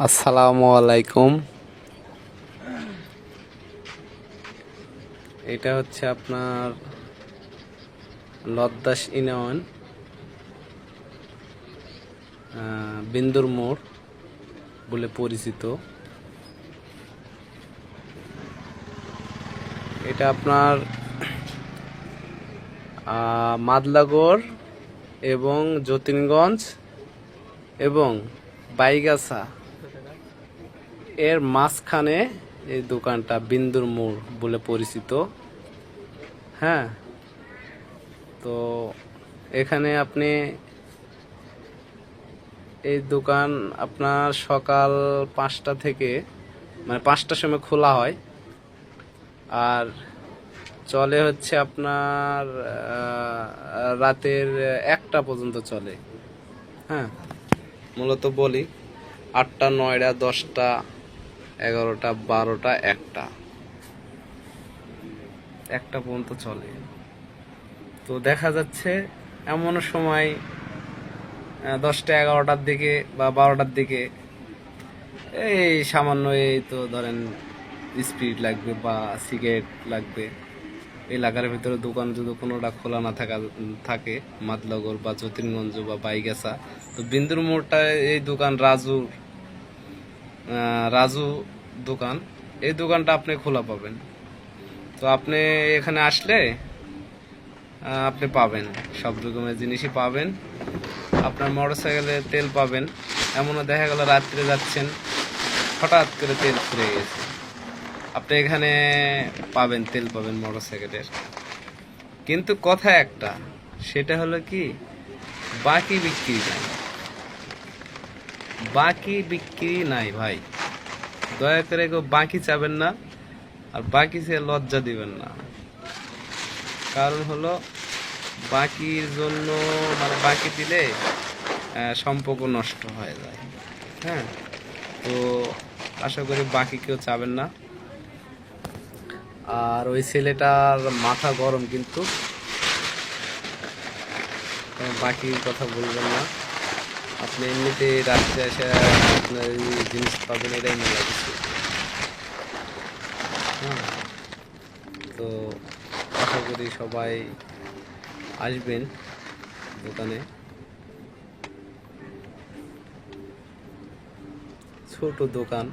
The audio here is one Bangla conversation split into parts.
আসসালামু আলাইকুম। এটা হচ্ছে আপনার লদ্দাস ইউনিয়ন বিন্দুর মোড় বলে পরিচিত। এটা আপনার মাদলাগড় এবং যতীনগঞ্জ এবং বাইগাছা এর মাঝখানে এই দোকানটা বিন্দুর মোড় বলে পরিচিত। হ্যাঁ, তো এখানে আপনি এই দোকান আপনার সকাল 5টা থেকে মানে 5টার সময় খোলা হয় আর চলে হচ্ছে আপনার রাতের 1টা পর্যন্ত চলে। হ্যাঁ, মূলত বলি 8টা 9টা 10টা 11টা 12টা 1টা পর্যন্ত চলে। তো দেখা যাচ্ছে এমন সময় 10টা 11টার দিকে বা 12টার দিকে এই সামান্য এই তো ধরেন স্পিড লাগবে বা সিগারেট লাগবে, এলাকার ভিতরে দোকান যদি কোনোটা খোলা না থাকে মাদলাগড় বা যতীনগঞ্জ বা বাইগাছা, তো বিন্দুর মোড়টা এই দোকান রাজু দোকান, এই দোকানটা আপনি খোলা পাবেন। তো আপনি এখানে আসলে আপনি পাবেন সব রকমের জিনিসই পাবেন। আপনার মোটরসাইকেলে তেল পাবেন, এমনও দেখা গেল রাত্রে যাচ্ছেন হঠাৎ করে তেল ফুরিয়ে গেছে, আপনি এখানে পাবেন, তেল পাবেন মোটরসাইকেলের। কিন্তু কথা একটা, সেটা হলো কি, বাকি বিক্রি নাই, বাকি বিক্রি নাই ভাই। দয়া করে কেউ বাকি চাবেন না, আর বাকি সে লজ্জা দিবেন না। কারণ হলো বাকির জন্য মানে বাকি দিলে সম্পর্ক নষ্ট হয়ে যায়। হ্যাঁ, তো আশা করি বাকি কেউ চাবেন না। আর ওই ছেলেটার মাথা গরম, কিন্তু বাকির কথা বলবেন না। আপনি এমনিতে রাত্রে এসে আপনার জিনিস পাবেন, এটাই মনে লাগছে। হ্যাঁ, তো আশা করি সবাই আসবেন দোকানে। ছোট দোকান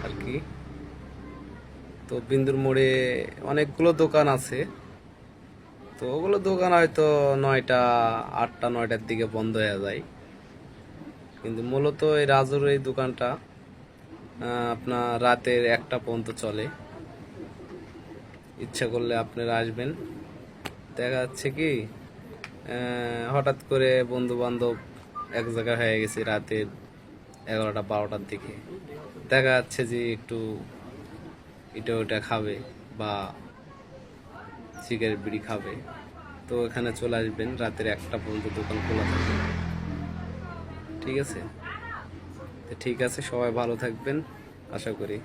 আর কি। তো বিন্দুর মোড়ে অনেকগুলো দোকান আছে, তো ওগুলো দোকান হয়তো 9টা 8টা 9টার দিকে বন্ধ হয়ে যায়। কিন্তু মূলত এই রাজুর এই দোকানটা আপনার রাতের 1টা পর্যন্ত চলে। ইচ্ছা করলে আপনারা আসবেন। দেখা যাচ্ছে কি হঠাৎ করে বন্ধু বান্ধব এক জায়গায় হয়ে গেছে রাতের 11টা 12টার দিকে, দেখা যাচ্ছে যে একটু এটা ওটা খাবে বা সিগারেট বিড়ি খাবে, তো এখানে চলে আসবেন, রাতের 1টা পর্যন্ত দোকান খোলা থাকে। ঠিক আছে, ঠিক আছে, সবাই ভালো থাকবেন আশা করি।